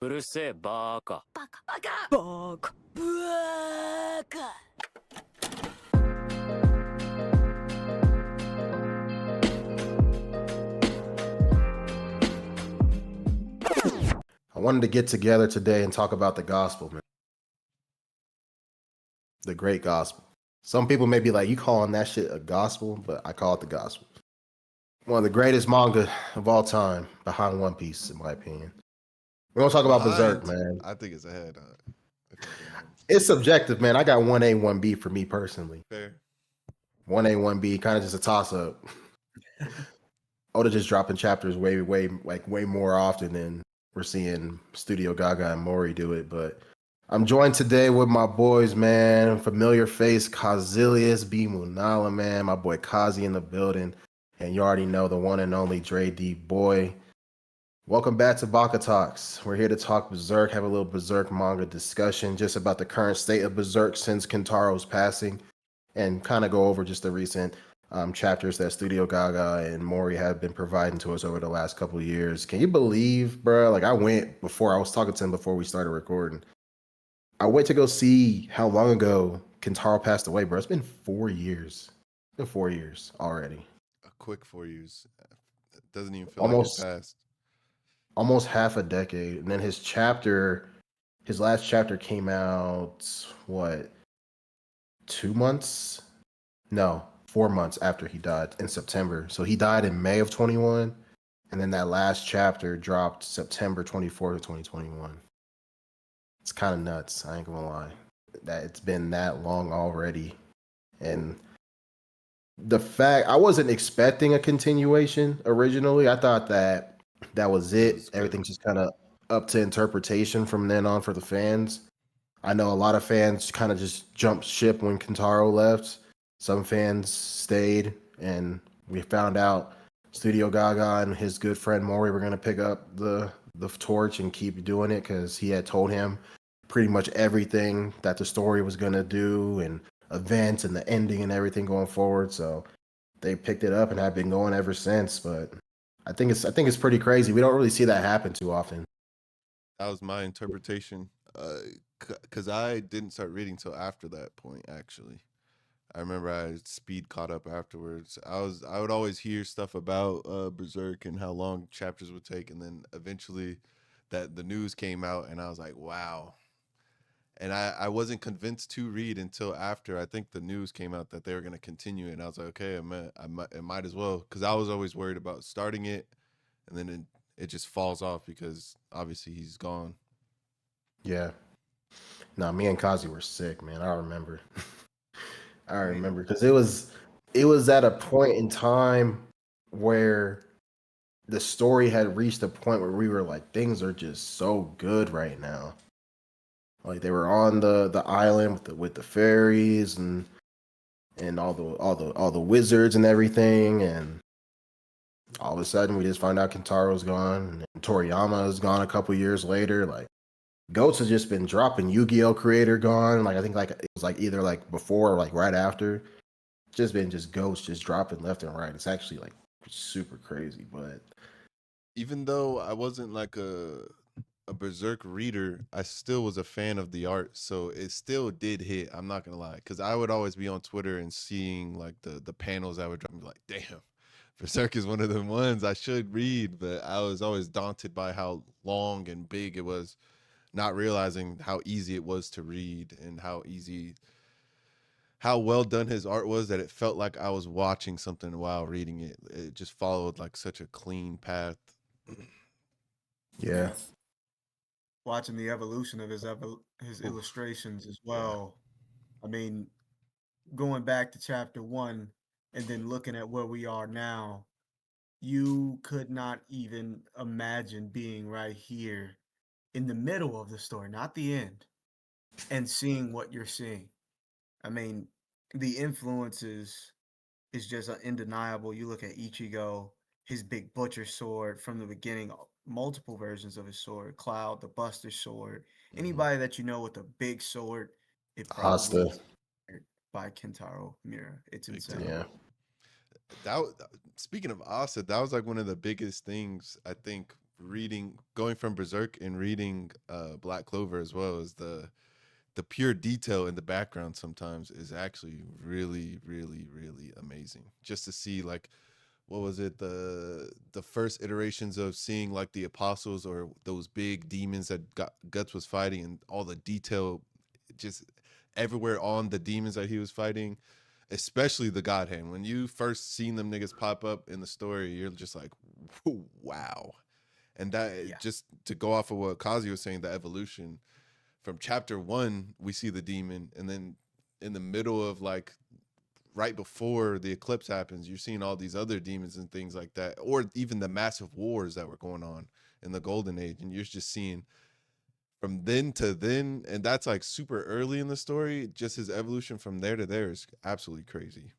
うるせえバーカ。バカバカバカバカ I wanted to get together today and talk about the gospel, man. The great gospel. Some people may be like, you calling that shit a gospel, but I call it the gospel. One of the greatest manga of all time, behind One Piece, in my opinion. We're gonna talk about Berserk, man. I think it's ahead. If I'm being honest. It's subjective, man. I got 1A, 1B for me personally. Fair. 1A, 1B, kind of just a toss up. Oda just dropping chapters way more often than we're seeing Studio Gaga and Mori do it. But I'm joined today with my boys, man. Familiar face, Kazilius B. Munala, man. My boy Kazi in the building. And you already know the one and only Dre D. Boy. Welcome back to Baka Talks. We're here to talk Berserk, have a little Berserk manga discussion just about the current state of Berserk since Kentaro's passing, and kind of go over just the recent chapters that Studio Gaga and Mori have been providing to us over the last couple of years. Can you believe, bro? Like I was talking to him before we started recording. I went to go see how long ago Kentaro passed away, bro. It's been 4 years. It's been 4 years already. A quick 4 years. It doesn't even feel Almost like it passed. Almost half a decade. And then his last chapter came out, what, 2 months? No, 4 months after he died in September. So he died in May of 21. And then that last chapter dropped September 24th of 2021. It's kind of nuts. I ain't gonna lie. That it's been that long already. And the fact I wasn't expecting a continuation originally. I thought that was it. Everything's just kind of up to interpretation from then on for the fans. I know a lot of fans kind of just jumped ship when Kentaro left. Some fans stayed, and we found out Studio Gaga and his good friend Mori were going to pick up the torch and keep doing it because he had told him pretty much everything that the story was going to do and events and the ending and everything going forward. So they picked it up and have been going ever since. But I think it's pretty crazy. We don't really see that happen too often. That was my interpretation. Because I didn't start reading till after that point. Actually, I remember I speed caught up afterwards. I would always hear stuff about Berserk and how long chapters would take, and then eventually that the news came out, and I was like, wow. And I wasn't convinced to read until after I think the news came out that they were going to continue it. And I was like, okay, I might as well. Because I was always worried about starting it and then it just falls off because obviously he's gone. Yeah. No, me and Kazi were sick, man. I remember. I remember because it was at a point in time where the story had reached a point where we were like, things are just so good right now. Like they were on the island with the fairies and all the wizards and everything, and all of a sudden we just find out Kentaro's gone and Toriyama is gone a couple years later. Like Goats has just been dropping. Yu-Gi-Oh creator gone. Like I think like it was like either like before or like right after. Just been just Goats just dropping left and right. It's actually like super crazy, but Even though I wasn't like a Berserk reader, I still was a fan of the art, so it still did hit. I'm not gonna lie, because I would always be on Twitter and seeing like the panels that would drop. Me like, damn, Berserk is one of the ones I should read, but I was always daunted by how long and big it was, not realizing how easy it was to read and how well done his art was that it felt like I was watching something while reading it. It just followed like such a clean path. yeah. Watching the evolution of his illustrations as well. I mean, going back to chapter 1 and then looking at where we are now, you could not even imagine being right here in the middle of the story, not the end, and seeing what you're seeing. I mean, the influences is just undeniable. You look at Ichigo, his big butcher sword from the beginning, multiple versions of his sword, Cloud, the Buster sword. Anybody that you know with a big sword, it probably Asta. is inspired by Kentaro Miura. It's Big insane. time. Yeah. That speaking of Asta, that was like one of the biggest things I think going from Berserk and reading Black Clover as well, is the pure detail in the background sometimes is actually really, really, really amazing. Just to see like what was it, the first iterations of seeing like the apostles or those big demons that Guts was fighting, and all the detail just everywhere on the demons that he was fighting, especially the God Hand. When you first seen them niggas pop up in the story, you're just like, wow. And Yeah. just to go off of what Kazi was saying, the evolution from chapter 1, we see the demon, and then in the middle of like right before the eclipse happens, you're seeing all these other demons and things like that, or even the massive wars that were going on in the Golden Age, and you're just seeing from then to then, and that's like super early in the story. Just his evolution from there to there is absolutely crazy.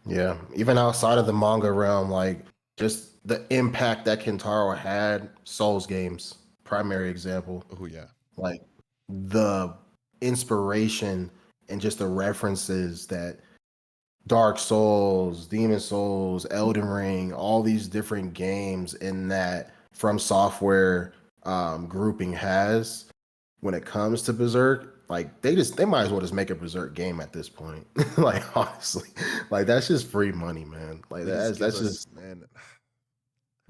Yeah, even outside of the manga realm, like just the impact that Kentaro had, Souls games, primary example. Oh yeah. Like the inspiration and just the references that Dark Souls, Demon Souls, Elden Ring, all these different games in that From Software grouping has when it comes to Berserk. Like they might as well just make a Berserk game at this point. Like honestly, like that's just free money, man. Like Please that's give that's us, just man.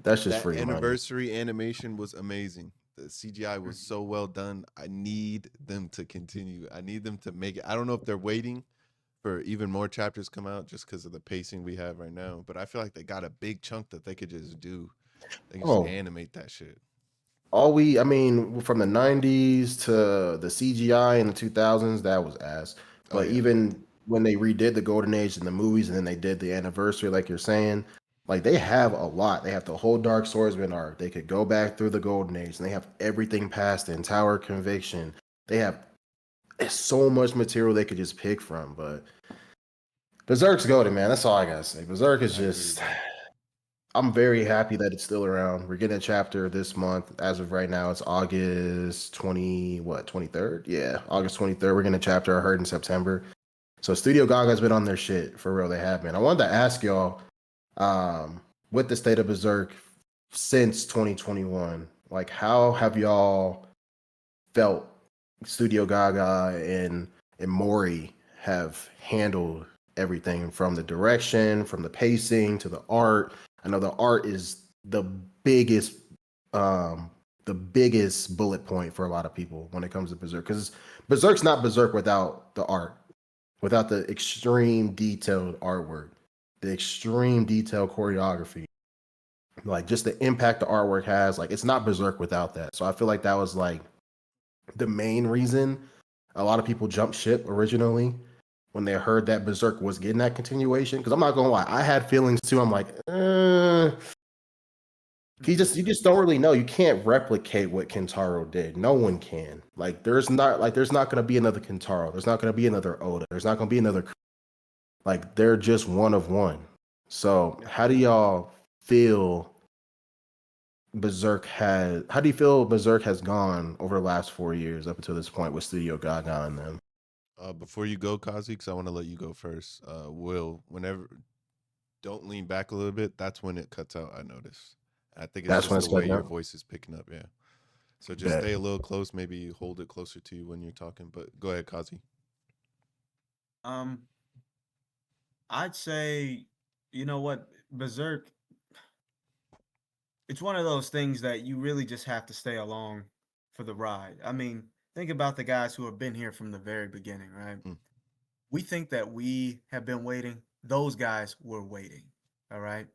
that's just That free money. anniversary animation was amazing. The CGI was so well done. I need them to continue. I need them to make it. I don't know if they're waiting for even more chapters come out just because of the pacing we have right now, but I feel like they got a big chunk that they could just do. They can just Oh, animate that shit. I mean, from the 90s to the CGI in the 2000s, that was ass. Oh But yeah. even when they redid the Golden Age in the movies and then they did the anniversary, like you're saying, like they have a lot. They have the whole Dark Swordsman arc. They could go back through the Golden Age and they have everything past in Tower of Conviction. They have so much material they could just pick from. But Berserk's golden, man. That's all I gotta say. Berserk is I agree, just. bro. I'm very happy that it's still around. We're getting a chapter this month. As of right now, it's August 23rd? Yeah, August 23rd. We're getting a chapter I heard in September. So Studio Gaga's been on their shit for real. They have been. I wanted to ask y'all, with the state of Berserk since 2021, like how have y'all felt Studio Gaga and Mori have handled everything from the direction, from the pacing to the art. I know the art is biggest um the biggest bullet point for a lot of people when it comes to Berserk, because Berserk's not Berserk without the art, without the extreme detailed artwork, the extreme detailed choreography, like just the impact the artwork has. Like it's not Berserk without that. So I feel like that was like the main reason a lot of people jumped ship originally when they heard that Berserk was getting that continuation. Because I'm not gonna lie, I had feelings too. I'm like, you just don't really know. You can't replicate what Kentaro did. No one can. There's not gonna be another Kentaro. There's not gonna be another Oda. There's not gonna be another. Like they're just one of one. So how do y'all feel how do you feel Berserk has gone over the last 4 years up until this point with Studio Gaga and them? Before you go, Kazi, because I want to let you go first. Will, whenever don't lean back a little bit, that's when it cuts out. I notice. I think it's That's when just it's the way cutting your out. voice is picking up. Yeah. So just Bet. stay a little close. Maybe hold it closer to you when you're talking. But go ahead, Kazi. Um, I'd say, you know what, Berserk, it's one of those things that you really just have to stay along for the ride. I mean, think about the guys who have been here from the very beginning, right? Mm. We think that we have been waiting. Those guys were waiting. All right.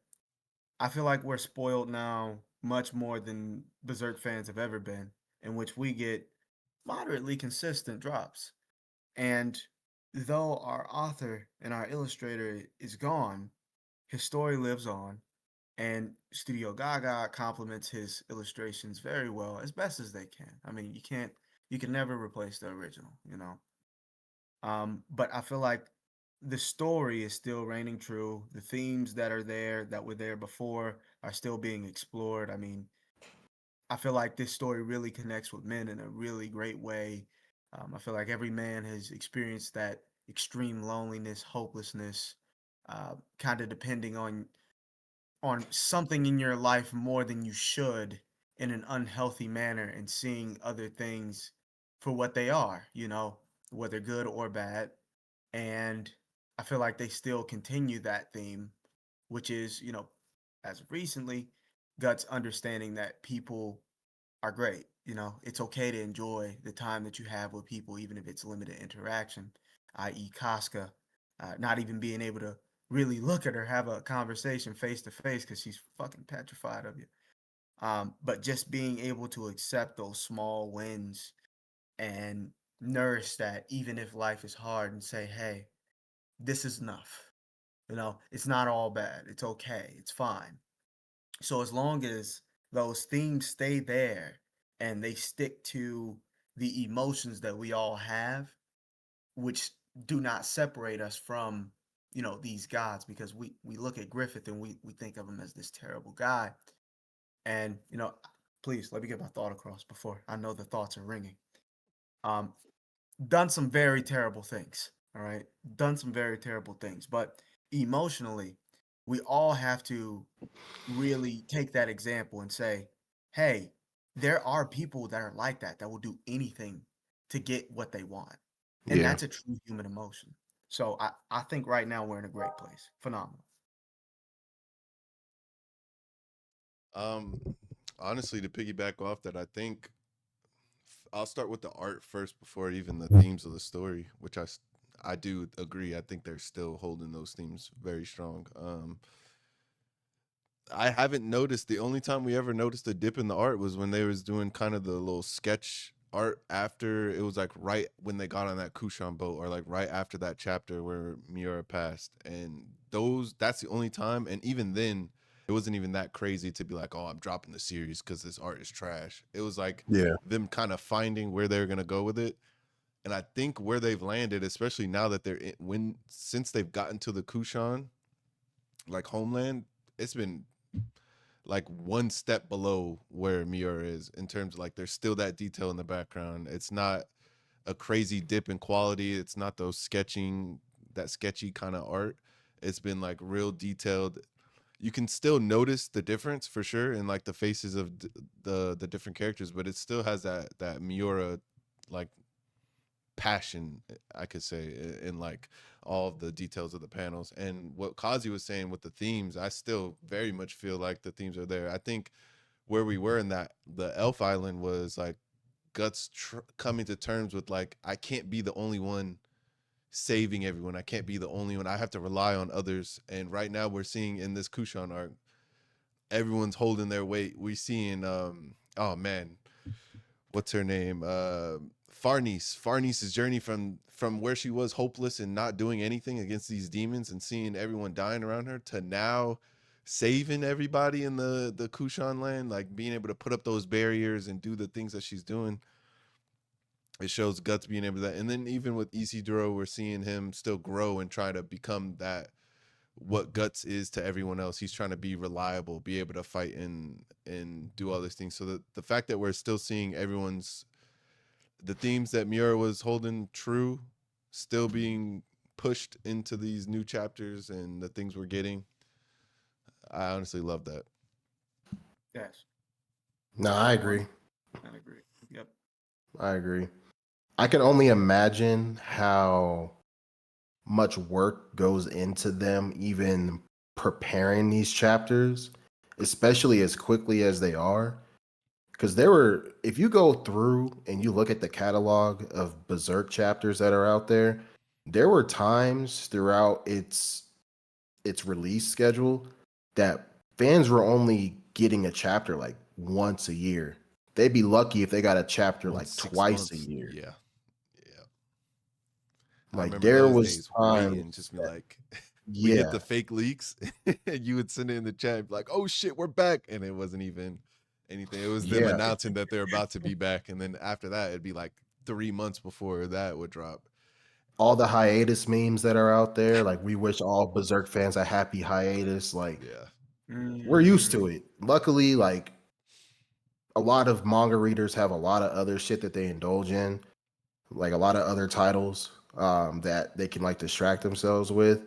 I feel like we're spoiled now much more than Berserk fans have ever been, in which we get moderately consistent drops. And though our author and our illustrator is gone, his story lives on, and Studio Gaga complements his illustrations very well as best as they can. I mean, you can never replace the original, you know. But I feel like the story is still reigning true. The themes that are there that were there before are still being explored. I mean, I feel like this story really connects with men in a really great way. I feel like every man has experienced that extreme loneliness, hopelessness, kind of depending on something in your life more than you should in an unhealthy manner and seeing other things for what they are, whether good or bad. And I feel like they still continue that theme, which is, as of recently, Guts understanding that people are great. It's okay to enjoy the time that you have with people, even if it's limited interaction, i.e., Casca, not even being able to really look at her, have a conversation face to face because she's fucking petrified of you. But just being able to accept those small wins and nourish that, even if life is hard, and say, hey, this is enough. It's not all bad. It's okay. It's fine. So as long as those themes stay there and they stick to the emotions that we all have, which do not separate us from, these gods, because we look at Griffith and we think of him as this terrible guy. And, please let me get my thought across before I know the thoughts are ringing. Um, done some very terrible things. All right. Done some very terrible things. But emotionally, we all have to really take that example and say, hey, there are people that are like that will do anything to get what they want. And Yeah. that's a true human emotion. So I think right now we're in a great place. Phenomenal. Um, Honestly, to piggyback off that, I think I'll start with the art first before even the themes of the story, which I do agree. I think they're still holding those themes very strong. I haven't noticed. The only time we ever noticed a dip in the art was when they was doing kind of the little sketch art after. It was like right when they got on that Kushan boat, or like right after that chapter where Miura passed. And that's the only time. And even then, it wasn't even that crazy to be like, oh, I'm dropping the series because this art is trash. It was like Yeah. them kind of finding where they're gonna go with it. And I think where they've landed, especially now that since they've gotten to the Kushan, like homeland, it's been like one step below where Miura is in terms of like there's still that detail in the background. It's not a crazy dip in quality. It's not that sketchy kind of art. It's been like real detailed. You can still notice the difference for sure in like the faces of the different characters, but it still has that Miura like passion, I could say, in like all of the details of the panels. And what Kazi was saying with the themes, I still very much feel like the themes are there. I think where we were in that the Elf Island was like Guts coming to terms with like, I can't be the only one saving everyone. I can't be the only one. I have to rely on others. And right now we're seeing in this Kushan arc, everyone's holding their weight. We're seeing oh man, what's her name? Farnice's journey from where she was hopeless and not doing anything against these demons and seeing everyone dying around her to now saving everybody in the Kushan land, like being able to put up those barriers and do the things that she's doing. It shows Guts being able to that. And then even with Isidro, we're seeing him still grow and try to become that what Guts is to everyone else. He's trying to be reliable, be able to fight and do all these things. So the fact that we're still seeing the themes that Miura was holding true still being pushed into these new chapters and the things we're getting, I honestly love that. Yes. No, I agree. I agree. Yep. I agree. I can only imagine how much work goes into them even preparing these chapters, especially as quickly as they are. Because if you go through and you look at the catalog of Berserk chapters that are out there were times throughout its release schedule that fans were only getting a chapter like once a year. They'd be lucky if they got a chapter like twice a year. Yeah. Yeah. I Like remember there those was days waiting, times just be that, like, we get yeah, the fake leaks. And you would send it in the chat, be like, oh shit, we're back. And it wasn't even anything. It was them yeah. announcing that they're about to be back. And then after that, it'd be like 3 months before that would drop. All the hiatus memes that are out there, like we wish all Berserk fans a happy hiatus. Like Yeah. we're used to Mm. it. Luckily, like a lot of manga readers have a lot of other shit that they indulge in, like a lot of other titles that they can like distract themselves with.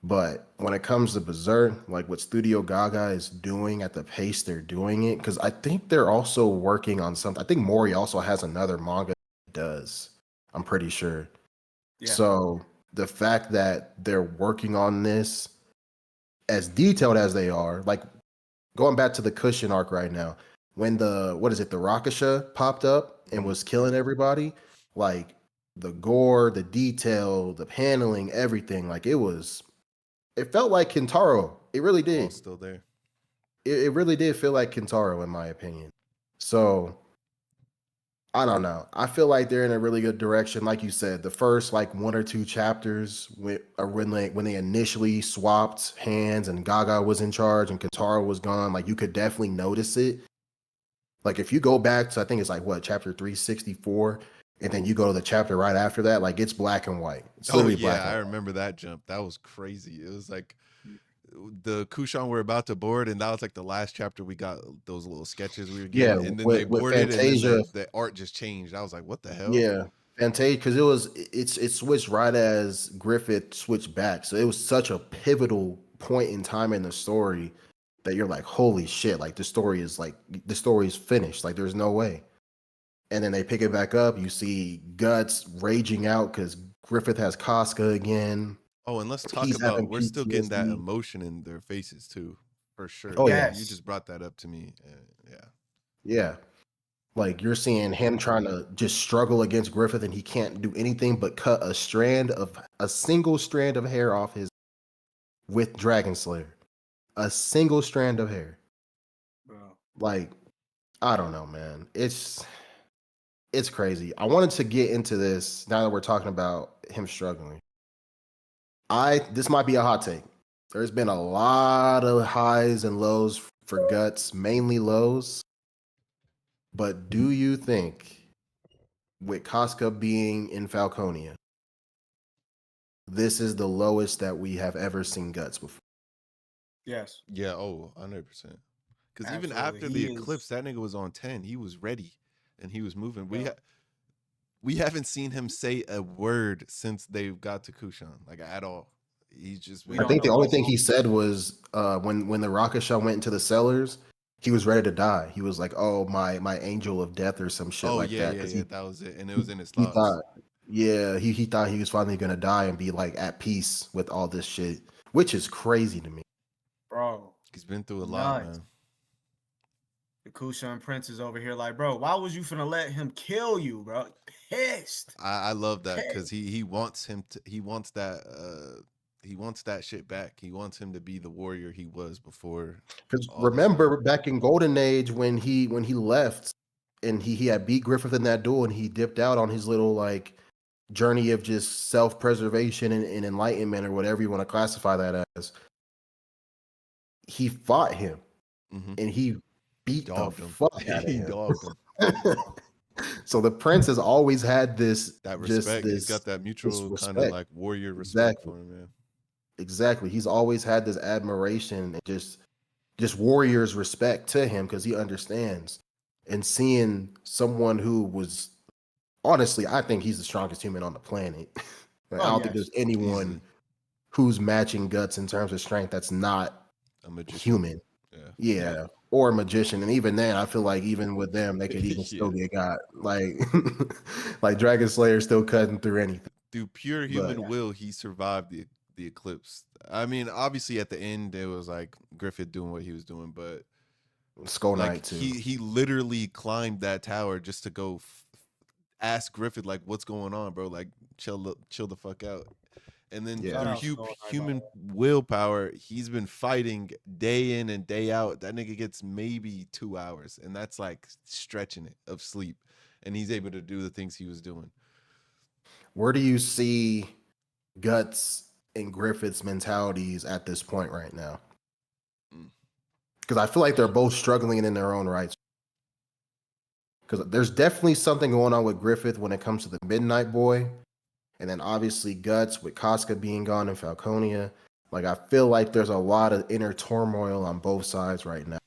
But when it comes to Berserk, like what Studio Gaga is doing at the pace they're doing it, because I think they're also working on something. I think Mori also has another manga that does. I'm pretty sure. Yeah. So the fact that they're working on this as detailed as they are, like going back to the Cushion arc right now, when the the Rakasha popped up and was killing everybody, like the gore, the detail, the paneling, everything, like it felt like Kentaro. It really All did. still there. It really did feel like Kentaro, in my opinion. So I don't know. I feel like they're in a really good direction. Like you said, the first like one or two chapters when they initially swapped hands and Gaga was in charge and Kentaro was gone, like you could definitely notice it. Like if you go back to I think it's like what chapter 364, and then you go to the chapter right after that, like it's black and white. It's Oh literally black yeah, and I white. remember that jump. That was crazy. It was like the Kushan were about to board, and that was like the last chapter we got those little sketches we were Yeah, getting, and then they with boarded, and then Fantasia. the art just changed. I was like, what the hell? Yeah, Fantasia, because it switched right as Griffith switched back, so it was such a pivotal point in time in the story that you're like, holy shit! Like the story is finished. Like there's no way. And then they pick it back up. You see Guts raging out because Griffith has Casca again. Oh, and let's talk He's about having we're still getting that PTSD. emotion in their faces too, for sure. Oh yeah, You Yes. just brought that up to me. Yeah. yeah. Like you're seeing him trying to just struggle against Griffith, and he can't do anything but cut a single strand of hair off his with Dragon Slayer. A single strand of hair. Bro. Like, I don't know, man. It's crazy. I wanted to get into this now that we're talking about him struggling. This might be a hot take. There's been a lot of highs and lows for Guts, mainly lows. But do you think with Casca being in Falconia, this is the lowest that we have ever seen Guts before? Yes. Yeah. Oh, 100%. Because even Absolutely. after the eclipse, that nigga was on 10. He was ready, and he was moving. We haven't seen him say a word since they got to Kushan, like at all. He's just We I been don't think know the only what's thing he going said was when the rocket shot went into the cellars, he was ready to die. He was like, "Oh, my angel of death" or some shit Oh like yeah, that yeah, because yeah. That was it, and it was in his he thoughts. thought, yeah, he thought he was finally gonna die and be like at peace with all this shit, which is crazy to me. bro. He's been through a lot, Nuts. man. The Kushan Prince is over here like, bro, why was you finna let him kill you, bro? Pissed. I love that because Pissed. he wants him to he wants that shit back. He wants him to be the warrior he was before Because all this stuff. remember back in Golden Age when he left and he had beat Griffith in that duel and he dipped out on his little like journey of just self preservation and enlightenment or whatever you want to classify that as. He fought him Hmm. and he He beat the dogged him. fuck out of He him. dogged him. So the prince has always had That respect. He's got that this mutual kind of respect. like warrior respect Exactly. for him, man. Exactly. He's always had this admiration and just warriors respect to him because he understands. And seeing someone who was honestly, I think he's the strongest human on the planet. Like, I Oh don't think yes. there's anyone Easily who's matching Guts in terms of strength that's not a magician. human. Yeah. Yeah. Or a magician. And even then, I feel like even with them, they could even still Yeah. get got. Like like Dragon Slayer still cutting through anything. Through pure But human will, he survived the eclipse. I mean, obviously at the end it was like Griffith doing what he was doing, but Skull like Knight too. he literally climbed that tower just to go ask Griffith like, "What's going on, bro? Like, chill the fuck out." And then Yeah. Shout through out Skull Knight, by the human way. willpower, he's been fighting day in and day out. That nigga gets maybe 2 hours, and that's like stretching it of sleep, and he's able to do the things he was doing. Where do you see Guts and Griffith's mentalities at this point right now? Mm. Because I feel like they're both struggling in their own rights. Because there's definitely something going on with Griffith when it comes to the Midnight Boy. And then obviously Guts with Casca being gone in Falconia. Like I feel like there's a lot of inner turmoil on both sides right now.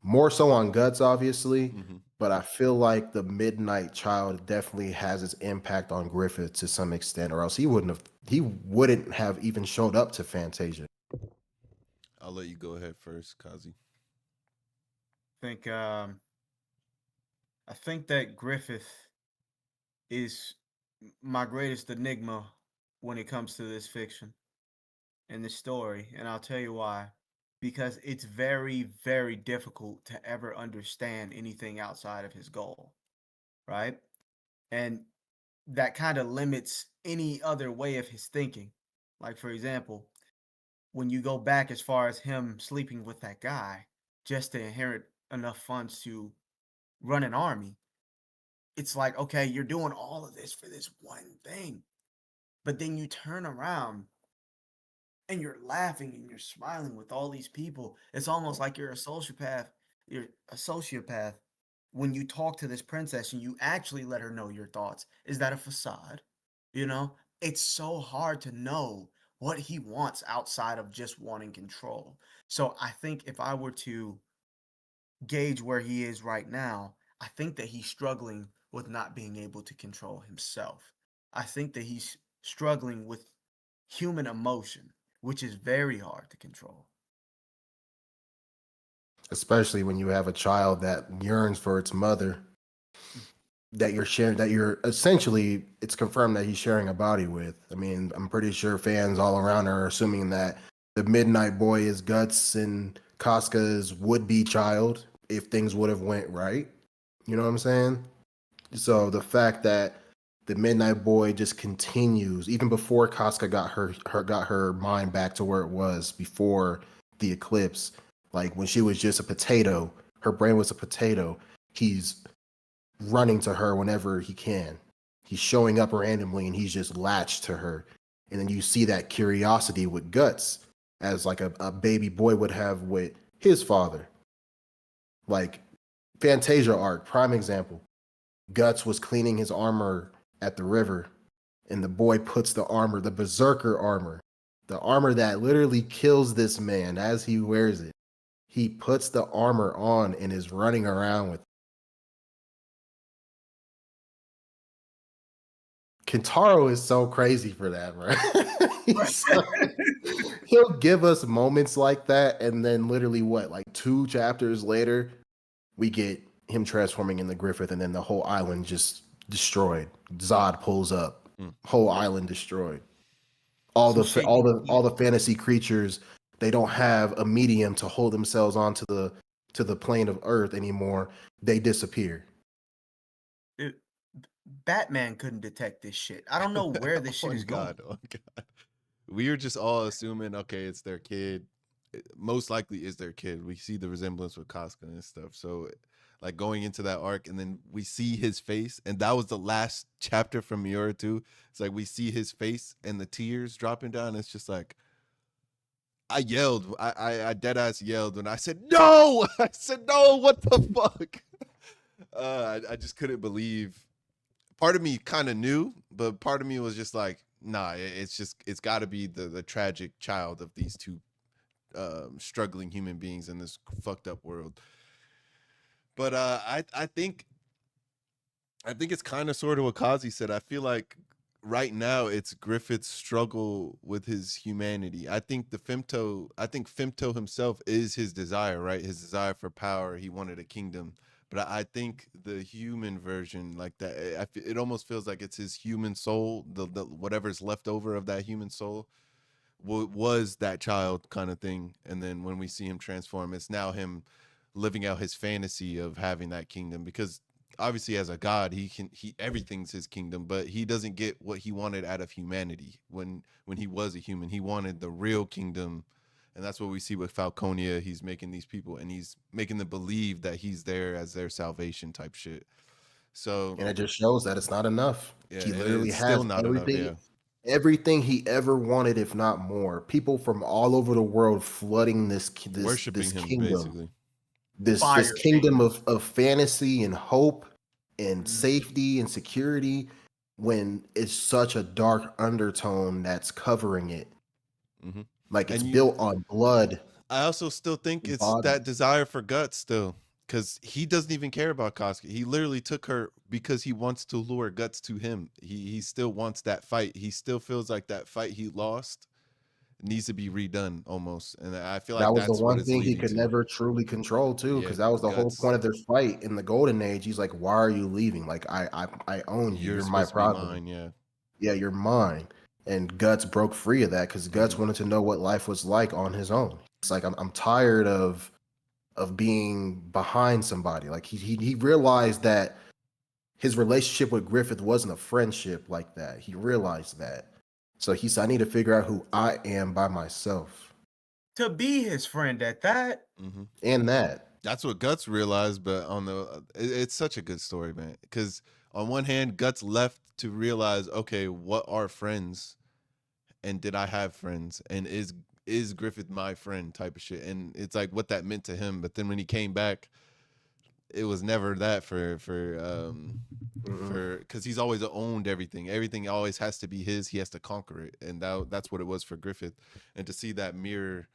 More so on Guts, obviously, Mhm. but I feel like the Midnight Child definitely has its impact on Griffith to some extent, or else he wouldn't have even showed up to Fantasia. I'll let you go ahead first, Kazi. think um, I think that Griffith is my greatest enigma when it comes to this fiction and this story, and I'll tell you why. Because it's very, very difficult to ever understand anything outside of his goal, right? And that kind of limits any other way of his thinking. Like, for example, when you go back as far as him sleeping with that guy just to inherit enough funds to run an army, it's like, okay, you're doing all of this for this one thing. But then you turn around and you're laughing and you're smiling with all these people. It's almost like you're a sociopath. You're a sociopath when you talk to this princess and you actually let her know your thoughts. Is that a facade? You know, it's so hard to know what he wants outside of just wanting control. So I think if I were to gauge where he is right now, I think that he's struggling with not being able to control himself. I think that he's struggling with human emotion, which is very hard to control. Especially when you have a child that yearns for its mother, that you're essentially, it's confirmed that he's sharing a body with. I mean, I'm pretty sure fans all around are assuming that the Midnight Boy is Guts and Casca's would-be child if things would have went right. You know what I'm saying? So the fact that the Midnight Boy just continues, even before Casca got her mind back to where it was before the eclipse, like when she was just a potato, her brain was a potato. He's running to her whenever he can. He's showing up randomly and he's just latched to her. And then you see that curiosity with Guts as like a baby boy would have with his father. Like Fantasia arc, prime example. Guts was cleaning his armor at the river, and the boy puts the armor, the Berserker armor, the armor that literally kills this man as he wears it. He puts the armor on and is running around with it. Kentaro is so crazy for that, bro. He'll give us moments like that, and then literally what, like 2 chapters later, we get him transforming in the Griffith, and then the whole island just destroyed. Zod pulls up, whole island destroyed. All Some the shit all you, the all the fantasy creatures, they don't have a medium to hold themselves onto the plane of Earth anymore. They disappear. it, Batman couldn't detect this shit. I don't know where this shit On is going. God, on God. We were just all assuming, okay, it's their kid. Most likely is their kid. We see the resemblance with Casca and stuff. So, like going into that arc, and then we see his face, and that was the last chapter from Miura too. It's like we see his face and the tears dropping down. It's just like I yelled. I dead ass yelled when I said no. I said no. What the fuck? I just couldn't believe. Part of me kind of knew, but part of me was just like, nah. It's got to be the tragic child of these two struggling human beings in this fucked up world. But I think it's kind of sort of what Kazi said. I feel like right now it's Griffith's struggle with his humanity. I think Femto himself is his desire, right? His desire for power. He wanted a kingdom. But I think the human version, like that, it almost feels like it's his human soul, the whatever's left over of that human soul was that child kind of thing. And then when we see him transform, it's now him living out his fantasy of having that kingdom, because obviously as a god he everything's his kingdom, but he doesn't get what he wanted out of humanity when he was a human. He wanted the real kingdom, and that's what we see with Falconia. He's making these people, and he's making them believe that he's there as their salvation type shit. So And it just shows that it's not enough. yeah, He and literally it's still has not enough. Yeah, everything he ever wanted, if not more. People from all over the world flooding this worshiping him kingdom, basically. this Fire kingdom of fantasy and hope and thing. safety and security, when it's such a dark undertone that's covering it. Hmm. Like it's And you built on blood I also still think it's body. that desire for Guts still, because he doesn't even care about Kosuke. He literally took her because he wants to lure Guts to him. He still wants that fight. He still feels like that fight he lost needs to be redone almost, and I feel That like was the that's what one it's thing he leading could to. never truly control too, Yeah, because that was the whole Guts, point of their fight in the Golden Age. He's like, "Why are you leaving? Like, I own you. you're You're my supposed to be property. mine. Yeah. Yeah, you're mine." And Guts broke free of that because Guts wanted to know what life was like on his own. It's like I'm tired of being behind somebody. Like he realized that his relationship with Griffith wasn't a friendship like that. He realized that. So he said, I need to figure out who I am by myself. To be his friend at that. hmm And that. That's what Guts realized, but on the it's such a good story, man. Because on one hand, Guts left to realize, okay, what are friends, and did I have friends, and is Griffith my friend, type of shit, and it's like what that meant to him. But then when he came back, it was never that Mm-mm. for because he's always owned everything. Everything always has to be his. He has to conquer it, and that's what it was for Griffith. And to see that mirror,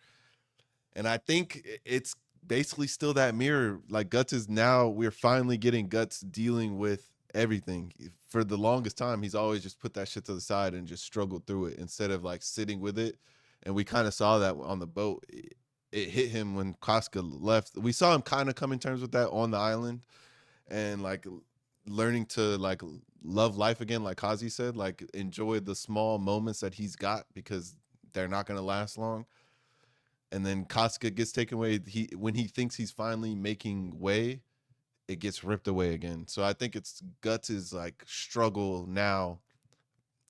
and I think it's basically still that mirror. Like Guts is now, we're finally getting Guts dealing with everything. For the longest time, he's always just put that shit to the side and just struggled through it instead of like sitting with it. And we kind of saw that on the boat. It hit him when Casca left. We saw him kind of come in terms with that on the island and like learning to like love life again, like Kazi said, like enjoy the small moments that he's got because they're not going to last long. And then Casca gets taken away. When he thinks he's finally making way, it gets ripped away again. So I think it's Guts' like struggle now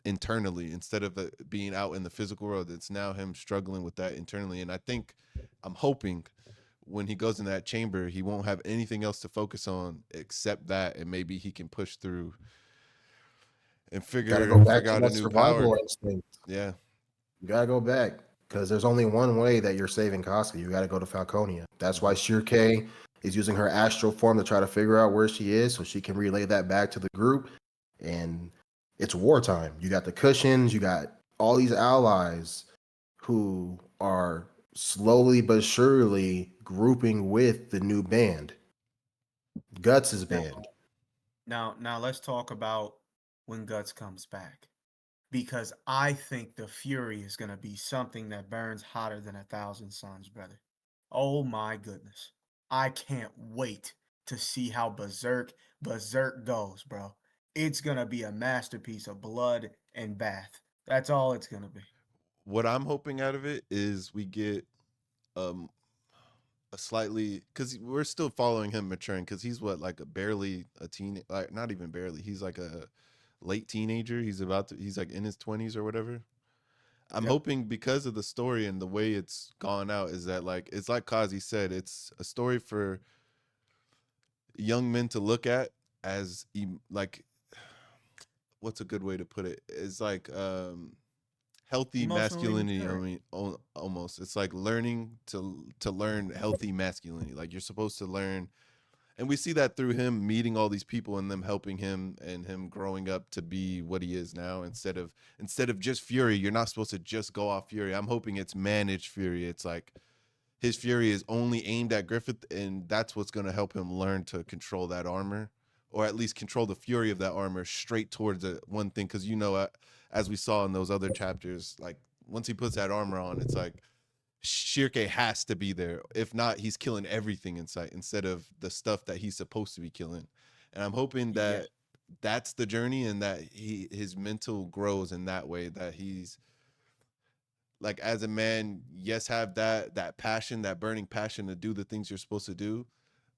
internally instead of it being out in the physical world. It's now him struggling with that internally. And I think I'm hoping when he goes in that chamber, he won't have anything else to focus on except that, and maybe he can push through and Gotta go back figure to out a that new power. survival instinct. Yeah, You gotta go back. Because there's only one way that you're saving Casca. You gotta go to Falconia. That's why Shirkei is using her astral form to try to figure out where she is so she can relay that back to the group. And it's wartime. You got the cushions, you got all these allies who are slowly but surely grouping with the new band, Guts' Now, band. now let's talk about when Guts comes back. Because I think the Fury is going to be something that burns hotter than 1,000 suns, brother. Oh my goodness. I can't wait to see how Berserk goes, bro. It's going to be a masterpiece of blood and bath. That's all it's going to be. what I'm hoping out of it is we get um a slightly, because we're still following him maturing, because he's what, like a barely a teen, like not even barely, he's like a late teenager. He's like in his 20s or whatever. I'm Yep. hoping because of the story and the way it's gone out is that like it's like Kazi said, it's a story for young men to look at as like what's a good way to put it? It's like healthy Emotionally masculinity. I mature. mean, almost it's like learning to learn healthy masculinity. Like you're supposed to learn, and we see that through him meeting all these people and them helping him and him growing up to be what he is now. Instead of just fury, you're not supposed to just go off fury. I'm hoping it's managed fury. It's like his fury is only aimed at Griffith, and that's what's going to help him learn to control that armor, or at least control the fury of that armor straight towards the one thing. Because as we saw in those other chapters, like once he puts that armor on, it's like Shirke has to be there. If not, he's killing everything in sight instead of the stuff that he's supposed to be killing. And I'm hoping Yeah. that that's the journey, and that his mental grows in that way, that he's like as a man, yes, have that passion, that burning passion to do the things you're supposed to do,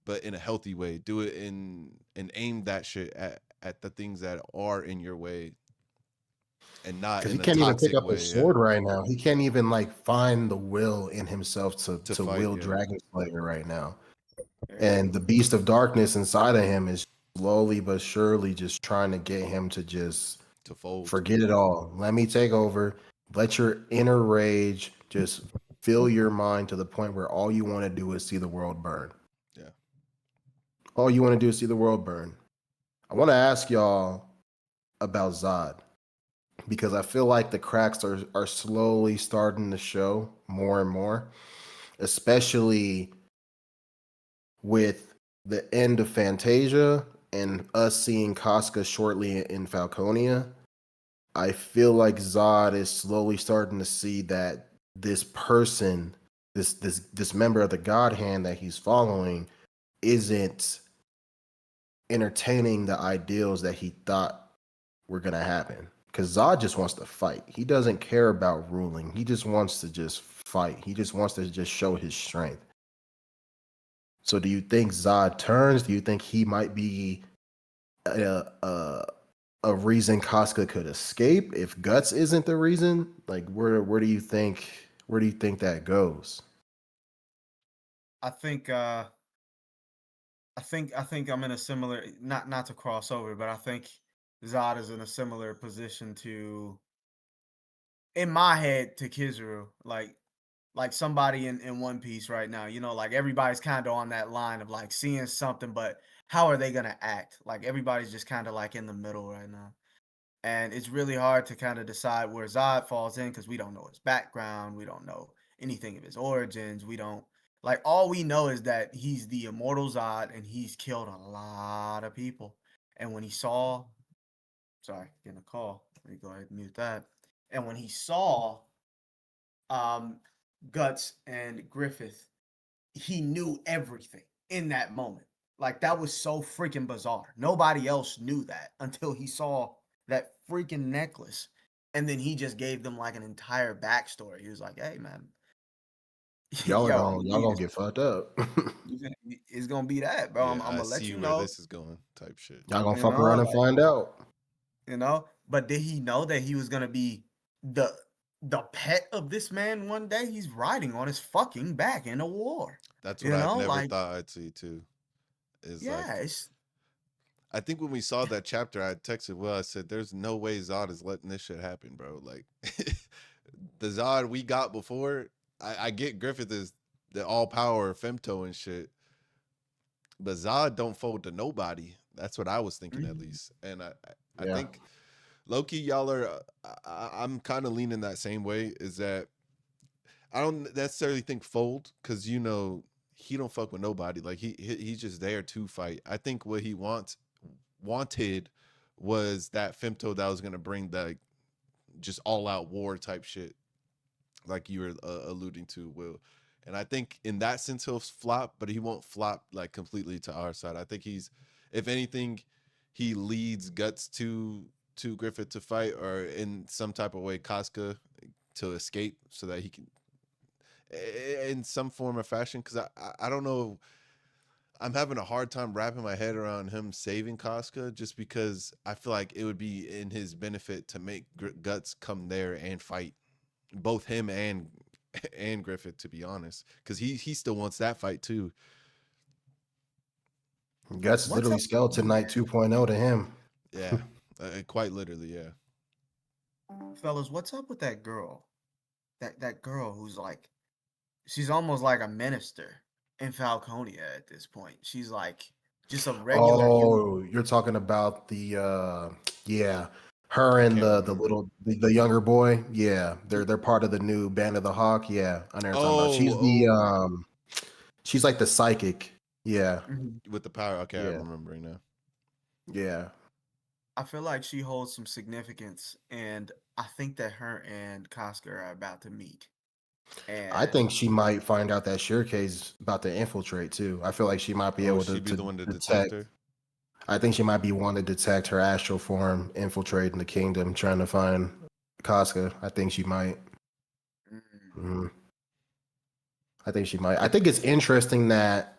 but in a healthy way. Do it in and aim that shit at the things that are in your way, and not Because he in a can't even pick toxic up a way. Yeah, sword right now. He can't even like find the will in himself to to fight. will Yeah, Dragon Slayer right now. Yeah. And the beast of darkness inside of him is slowly but surely just trying to get him to just to fold. forget it all. Let me take over. Let your inner rage just fill your mind to the point where all you want to do is see the world burn. Yeah. All you want to do is see the world burn. I want to ask y'all about Zod because I feel like the cracks are slowly starting to show more and more. especially with the end of Fantasia and us seeing Casca shortly in Falconia. I feel like Zod is slowly starting to see that this person, this member of the God Hand that he's following, isn't entertaining the ideals that he thought were gonna happen. Because Zod just wants to fight. He doesn't care about ruling. He just wants to just fight. He just wants to just show his strength. So, do you think Zod turns? Do you think he might be a reason Casca could escape if Guts isn't the reason? Like, where do you think that goes? I think I think I'm in a similar, not to cross over, but I think Zod is in a similar position to, in my head, to Kizaru. Like somebody in One Piece right now, like everybody's kind of on that line of like seeing something, but how are they gonna act? Like everybody's just kind of like in the middle right now. And it's really hard to kind of decide where Zod falls in because we don't know his background, we don't know anything of his origins, we don't, like, all we know is that he's the immortal Zod and he's killed a lot of people. And when he saw, sorry, getting a call. Let me go ahead and mute that. And when he saw um Guts and Griffith, he knew everything in that moment. Like that was so freaking bizarre. Nobody else knew that until he saw that freaking necklace. And then he just gave them like an entire backstory. He was like, "Hey man, Y'all are yo, I'm gonna gonna y'all leave gonna this. get fucked up. It's gonna be that, bro. I'm, Yeah, I'm I gonna let see you where know, this is going, type shit. Y'all gonna you fuck know, around and like, find out. But did he know that he was gonna be the the pet of this man one day? He's riding on his fucking back in a war. That's what I've never Like, thought I'd see too. Is yeah, like, I think when we saw that chapter, I texted Will. I said, "There's no way Zod is letting this shit happen, bro. Like, the Zod we got before. I get Griffith is the all power femto and shit, but Zod don't fold to nobody. That's what I was thinking at mhm. least. And I Yeah. think Loki, y'all are. I'm kind of leaning that same way. Is that I don't necessarily think fold because he don't fuck with nobody. Like he's just there to fight. I think what he wanted was that femto that was gonna bring the just all out war type shit, like you were alluding to, Will. And I think in that sense he'll flop, but he won't flop like completely to our side. I think he's, if anything, he leads Guts to Griffith to fight, or in some type of way Casca to escape so that he can in some form or fashion, because I don't know, I'm having a hard time wrapping my head around him saving Casca, just because I feel like it would be in his benefit to make Guts come there and fight both him and Griffith, to be honest, because he still wants that fight too. Guts is What's literally up, Skeleton Knight 2.0 to him. Yeah, quite literally, yeah. fellas? What's up with that girl? That girl who's like, she's almost like a minister in Falconia at this point. She's like just a regular human. Oh, you're talking about the yeah, her I and can't the remember. little the younger boy. Yeah, they're part of the new Band of the Hawk. Yeah, I know what you're talking about. Oh, oh, She's like the psychic. Yeah, Mhm. with the power. Okay, I'm yeah, remembering now. yeah. I feel like she holds some significance, and I think that her and Casca are about to meet. I And think she might find out that Shirkey's about to infiltrate too. I feel like she might be Oh, able she'd be to the one to detect detect. her. I think she might be one to detect her astral form infiltrating the kingdom, trying to find Casca. I think she might. mm, Mhm. I think she might. I think it's interesting that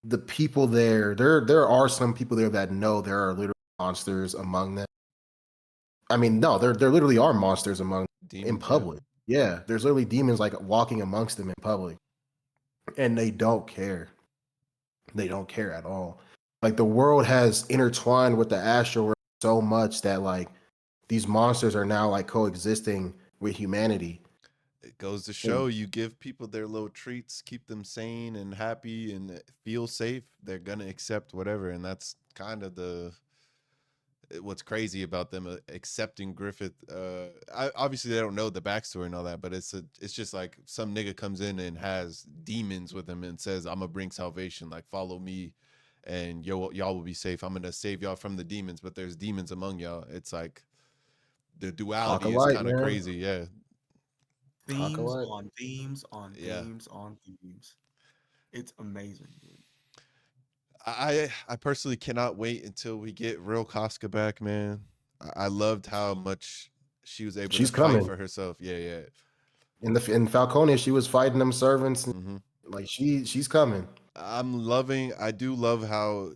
the people there are some people there that know there are literal monsters among them. I mean, no, there literally are monsters among in Demons, yeah. public. Yeah, there's literally demons like walking amongst them in public, and they don't care. They don't care at all. Like the world has intertwined with the astral world so much that like these monsters are now like coexisting with humanity. It goes to And show, you give people their little treats, keep them sane and happy and feel safe, they're gonna accept whatever. And that's kind of what's crazy about them accepting Griffith. Obviously they don't know the backstory and all that, but it's just like some nigga comes in and has demons with him and says, "I'm gonna bring salvation. Like follow me, and y'all will be safe. I'm gonna save y'all from the demons, but there's demons among y'all." It's like the Talk a duality is light, kind of man. crazy. Yeah, Talk a Themes light. on themes on yeah. themes on themes. It's amazing, dude. I personally cannot wait until we get real Casca back, man. I loved how much she was able to She's fight coming. for herself. Yeah, yeah. In Falconia, she was fighting them servants. And, Hmm. like she's coming. I do love how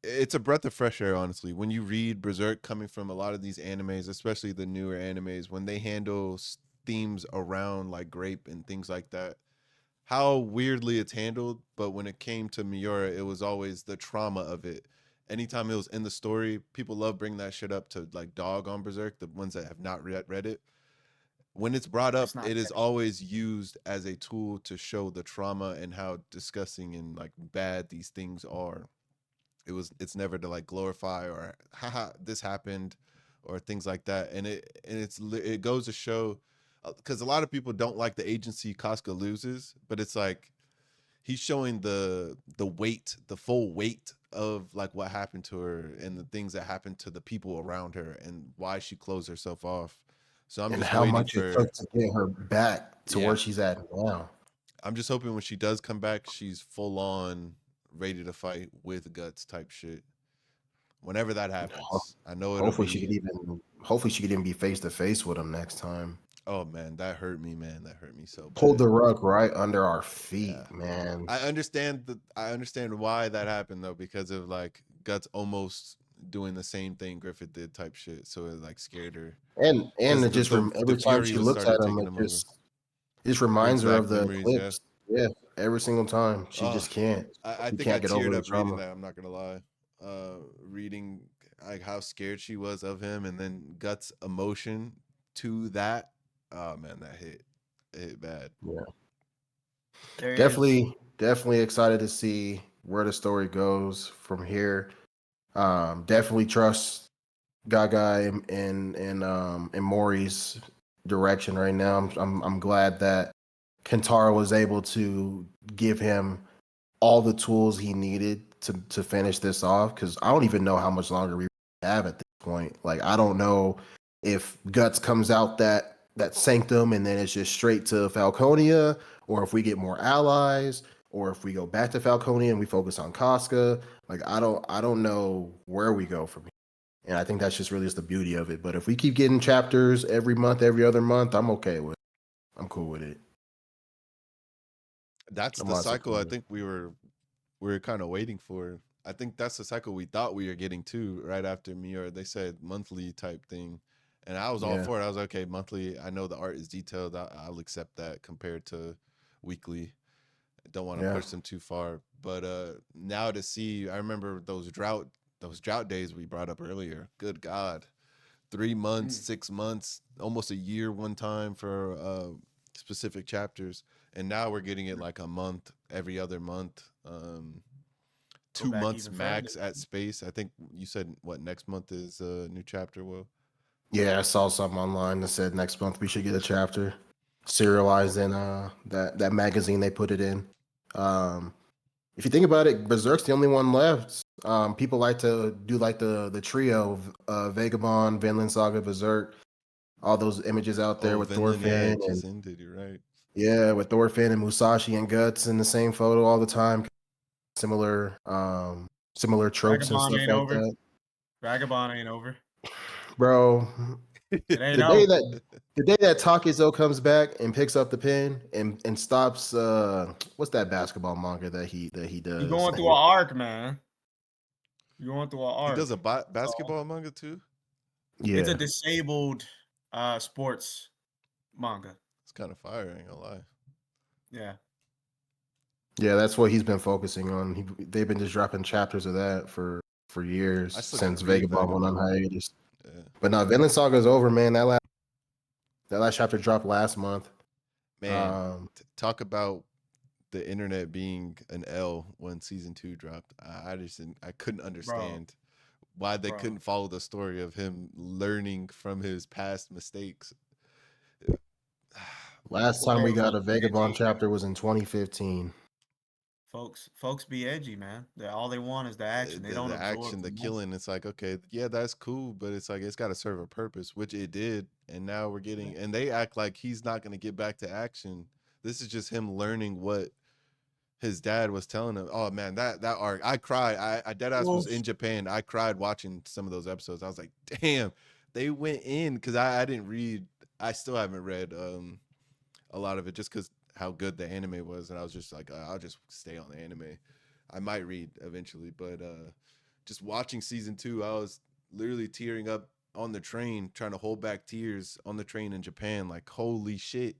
it's a breath of fresh air, honestly. When you read Berserk coming from a lot of these animes, especially the newer animes, when they handle themes around like grape and things like that, how weirdly it's handled. But when it came to Miura, it was always the trauma of it. Anytime it was in the story, people love bringing that shit up to like dog on Berserk, the ones that have not read it. When it's brought It's up, not it is catchy. always used as a tool to show the trauma and how disgusting and like bad these things are. It's never to like glorify or haha this happened or things like that. And it goes to show, because a lot of people don't like the agency Casca loses, but it's like he's showing the weight, the full weight of like what happened to her and the things that happened to the people around her and why she closed herself off. So I'm And just how waiting much it for, took to get her back to yeah, where she's at now. I'm just hoping when she does come back, she's full on ready to fight with guts type shit. Whenever that Ho- happens, I know it'll Hopefully she could be. even hopefully she could even be face to face with him next time. Oh man, that hurt me, man. That hurt me so Pulled bad. the rug right under our Yeah, feet, man. I understand why that happened though, because of like Guts almost doing the same thing Griffith did type shit. So it like scared her And because it just the every time fury she was looks at started him, taking him over. it just Brings reminds her back of the memories. Yeah. clips. Yeah, every single time. She Oh, just can't. I She think I can't get over teared the up reading trauma. that. I'm not gonna lie. Reading like how scared she was of him, and then Guts' emotion to that. Oh man, that hit. It hit bad. Yeah. There is Definitely excited to see where the story goes from here. Definitely trust Gaga and Mori's direction right now. I'm glad that Kentaro was able to give him all the tools he needed to finish this off, because I don't even know how much longer we have at this point. Like I don't know if Guts comes out that sanctum and then it's just straight to Falconia, or if we get more allies, or if we go back to Falconia and we focus on Casca. Like I don't know where we go from here. And I think that's just really just the beauty of it. But if we keep getting chapters every month, every other month, I'm okay with it. I'm cool with it. That's I'm the honestly cycle cool I with it. think we were kind of waiting for. I think that's the cycle we thought we were getting to right after Miura. They said monthly type thing. And I was all Yeah. for it. I was like, okay, monthly. I know the art is detailed. I'll accept that compared to weekly. I don't want to Yeah. push them too far. But now to see, I remember those drought days we brought up earlier. Good God. 3 months, mm, 6 months, almost a year one time for specific chapters. And now we're getting it like a month, every other month. go two back months even further. max at space. I think you said what next month is a new chapter. Will Yeah, I saw something online that said next month we should get a chapter serialized in that magazine they put it in. Um if you think about it, Berserk's the only one left. People like to do like the trio of Vagabond, Vinland Saga, Berserk, all those images out there oh with Vinland, yeah, Thorfinn it and just ended. You're right. yeah, with Thorfinn and Musashi and Guts in the same photo all the time. Similar similar tropes and Vagabond stuff ain't like over. that. Vagabond ain't over. Bro, It ain't the day over. that the day that Takizo comes back and picks up the pen and stops what's that basketball manga that he You does? going through an arc, man. You going through an He does arc. a So basketball manga too. it's a Yeah. disabled sports manga. It's kind of fire. I ain't gonna lie. Yeah. Yeah, that's what he's been focusing on. They've been just dropping chapters of that for years I still gotta since read Vagabond went on Vagabond. hiatus. Yeah. But no, Vinland Saga's over, man. That last chapter dropped last month. Man, Um, talk about the internet being an L when season 2 dropped. I just I couldn't Bro. understand why they Bro. couldn't follow the story of him learning from his past mistakes. Last time we got a Folks be Vagabond edgy. chapter was in 2015. Folks be edgy, man. All they want is the action. They don't The absorb action, the the message. killing, it's like, okay, yeah, that's cool, but it's like it's got to serve a purpose, which it did. And now we're getting, and they act like he's not going to get back to action. This is just him learning what his dad was telling him. Oh man, that arc, I cried. I dead ass was in Japan. I cried watching some of those episodes. I was like, damn, they went in, because I didn't read. I still haven't read a lot of it, just because how good the anime was, and I was just like, I'll just stay on the anime. I might read eventually, but just watching season 2, I was literally tearing up on the train, trying to hold back tears on the train in Japan. Like, holy shit,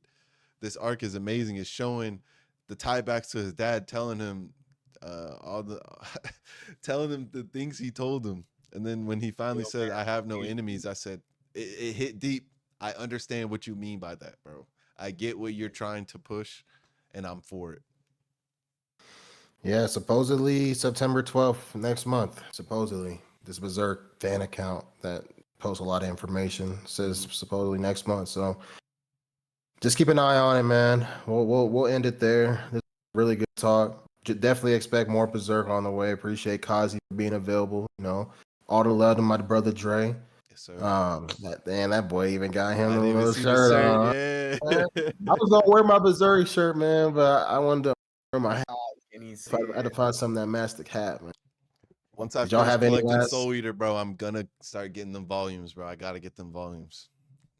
this arc is amazing. It's showing the tiebacks to his dad, telling him all the telling him the things he told him. And then when he finally said, "I have no enemies," I said, it hit deep. I understand what you mean by that, bro. I get what you're trying to push, and I'm for it. Yeah, supposedly September 12th next month. Supposedly, this Berserk fan account that posts a lot of information says supposedly next month. So just keep an eye on it, man. We'll end it there. This is really good talk. Definitely expect more Berserk on the way. Appreciate Kazi for being available. You know, all the love to my brother Dre. Yes, sir. That boy even got him I a didn't even little see the shirt shirt. on. Yeah. I was gonna wear my Berserk shirt, man, but I wanted to wear my hat. Can you see I had to it? find something that mastic hat, man. Once I Did y'all finish have any collecting last? Soul Eater, bro, I'm gonna start getting them volumes, bro. I gotta get them volumes.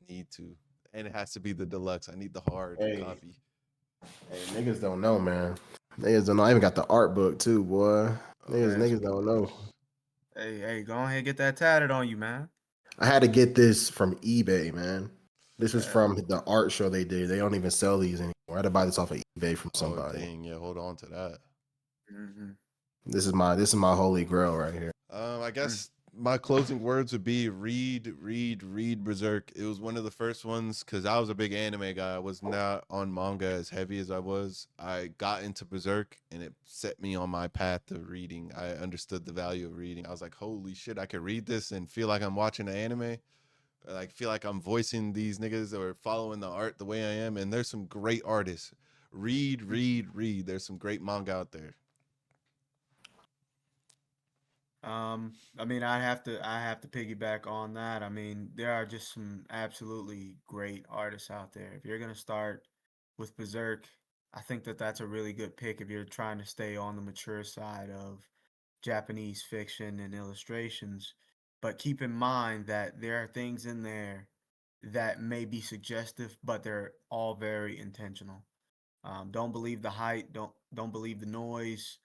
Need to. And it has to be the deluxe. I need the hard copy. Hey, niggas don't know, man. Niggas don't know. I even got the art book too, boy. Niggas don't know. Hey, go ahead and get that tatted on you, man. I had to get this from eBay, man. This is from the art show they did. They don't even sell these anymore. I had to buy this off of eBay from somebody. Oh dang, yeah, hold on to that. Mm-hmm. This is my holy grail right here. I guess my closing words would be read Berserk. It was one of the first ones, because I was a big anime guy. I was not on manga as heavy as I was. I got into Berserk and it set me on my path to reading. I understood the value of reading. I was like, holy shit, I could read this and feel like I'm watching an anime. Like, feel like I'm voicing these niggas or following the art the way I am. And there's some great artists. Read. There's some great manga out there. I mean, I have to piggyback on that. I mean, there are just some absolutely great artists out there. If you're gonna start with Berserk, I think that that's a really good pick if you're trying to stay on the mature side of Japanese fiction and illustrations. But keep in mind that there are things in there that may be suggestive, but they're all very intentional. Don't believe the hype. Don't believe the noise.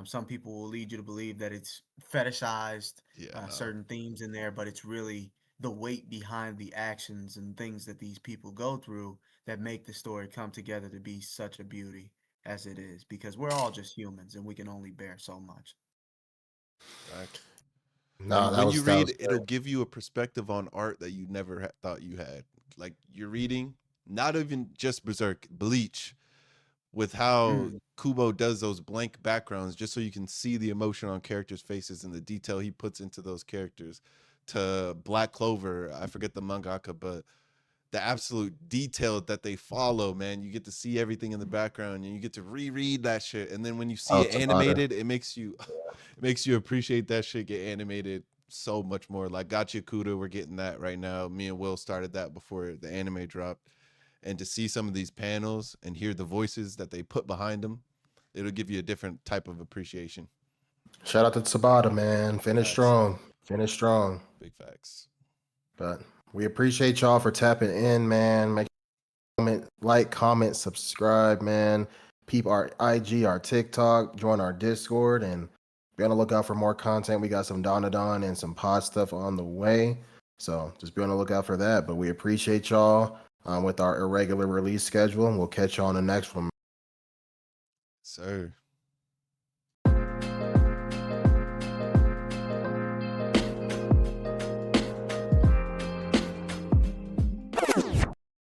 Some people will lead you to believe that it's fetishized Yeah, no. certain themes in there, but it's really the weight behind the actions and things that these people go through that make the story come together to be such a beauty as it is. Because we're all just humans and we can only bear so much. Facts. No, When you that read, was good. it'll give you a perspective on art that you never thought you had. Like, you're reading, not even just Berserk, Bleach, with how Kubo does those blank backgrounds just so you can see the emotion on characters' faces and the detail he puts into those characters. To Black Clover, I forget the mangaka, but the absolute detail that they follow, man. You get to see everything in the background and you get to reread that shit. And then when you see it animated, it makes you appreciate that shit get animated so much more. Like Gotcha Kuda, we're getting that right now. Me and Will started that before the anime dropped. And to see some of these panels and hear the voices that they put behind them, it'll give you a different type of appreciation. Shout out to Tabata, man. Finish strong. Big facts. But we appreciate y'all for tapping in, man. Make comment, subscribe, man. Peep our IG, our TikTok, join our Discord, and be on the lookout for more content. We got some Donadon and some pod stuff on the way. So just be on the lookout for that. But we appreciate y'all with our irregular release schedule, and we'll catch you on the next one. Sir.